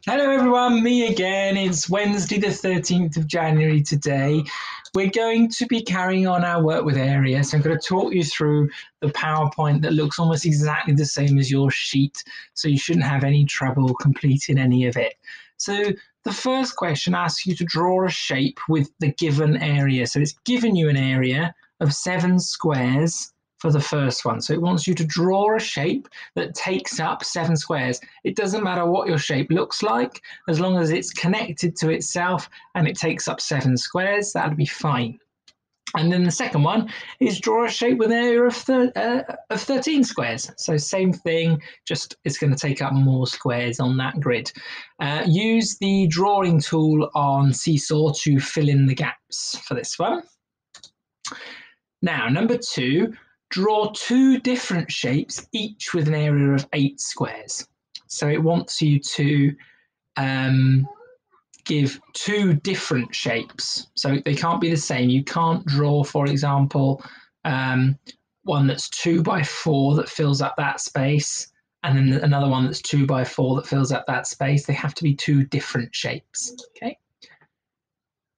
Hello everyone, me again. It's Wednesday the 13th of January today. We're going to be carrying on our work with Area. So I'm going to talk you through the PowerPoint that looks almost exactly the same as your sheet. So you shouldn't have any trouble completing any of it. So the first question asks you to draw a shape with the given area. So it's given you an area of 7 squares for the first one. So it wants you to draw a shape that takes up 7 squares. It doesn't matter what your shape looks like, as long as it's connected to itself and it takes up 7 squares, that'll be fine. And then the second one is draw a shape with an area of 13 squares. So same thing, just it's going to take up more squares on that grid. Use the drawing tool on Seesaw to fill in the gaps for this one. Now, number 2, draw 2 different shapes, each with an area of 8 squares. So it wants you to give 2 different shapes. So they can't be the same. You can't draw, for example, one that's 2 by 4 that fills up that space, and then another one that's 2 by 4 that fills up that space. They have to be 2 different shapes. Okay.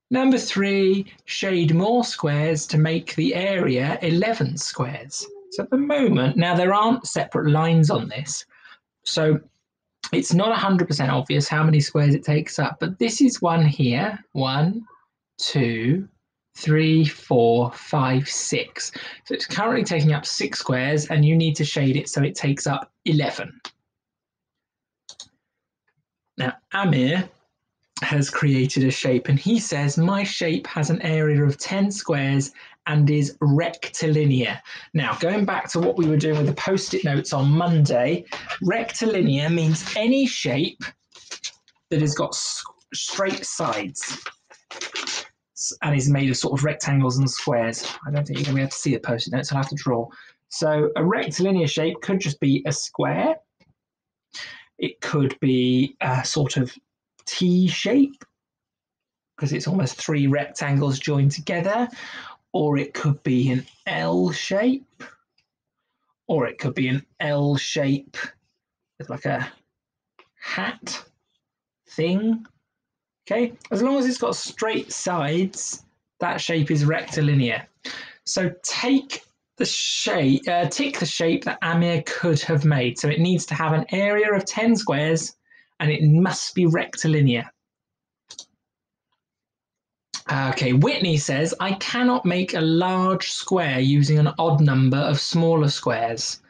Number 3, shade more squares to make the area 11 squares. So at the moment, now there aren't separate lines on this, so it's not 100% obvious how many squares it takes up, but this is one here, 1, 2, 3, 4, 5, 6. So it's currently taking up 6 squares, and you need to shade it so it takes up 11. Now, Amir has created a shape, and he says my shape has an area of 10 squares and is rectilinear. Now, going back to what we were doing with the post-it notes on Monday, rectilinear means any shape that has got straight sides and is made of sort of rectangles and squares. I don't think you're going to be able to see the post-it notes, I'll have to draw. So a rectilinear shape could just be a square. It could be a sort of T shape, because it's almost 3 rectangles joined together, or it could be an L shape, or it could be an L shape with like a hat thing. Okay, as long as it's got straight sides, that shape is rectilinear. So take the shape, tick the shape that Amir could have made. So it needs to have an area of 10 squares and it must be rectilinear. Okay, Whitney says, I cannot make a large square using an odd number of smaller squares.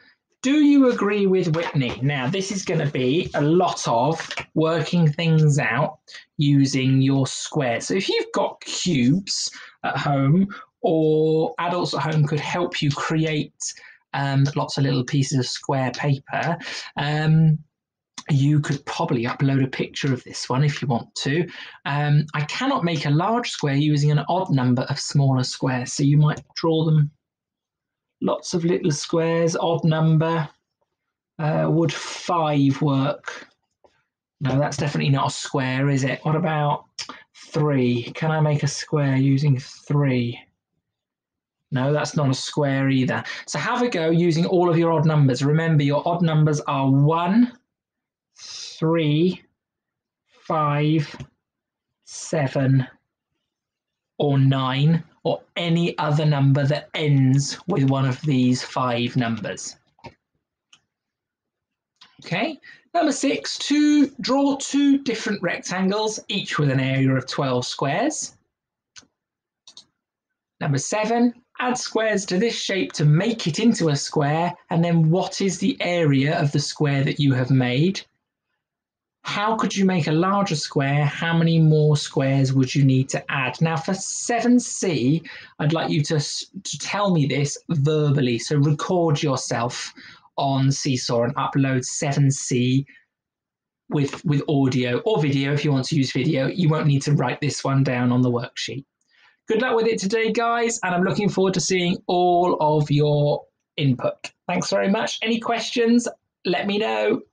Do you agree with Whitney? Now, this is going to be a lot of working things out using your squares. So if you've got cubes at home, or adults at home could help you create lots of little pieces of square paper, you could probably upload a picture of this one if you want to. I cannot make a large square using an odd number of smaller squares. So you might draw them lots of little squares, odd number. Would 5 work? No, that's definitely not a square, is it? What about 3? Can I make a square using 3? No, that's not a square either. So have a go using all of your odd numbers. Remember, your odd numbers are 1, 3, 5, 7, or 9, or any other number that ends with one of these 5 numbers. Okay, number 6, draw 2 different rectangles, each with an area of 12 squares. Number 7, add squares to this shape to make it into a square, and then what is the area of the square that you have made? How could you make a larger square? How many more squares would you need to add? Now for 7C, I'd like you to tell me this verbally. So record yourself on Seesaw and upload 7C with audio or video if you want to use video. You won't need to write this one down on the worksheet. Good luck with it today, guys, and I'm looking forward to seeing all of your input. Thanks very much. Any questions? Let me know.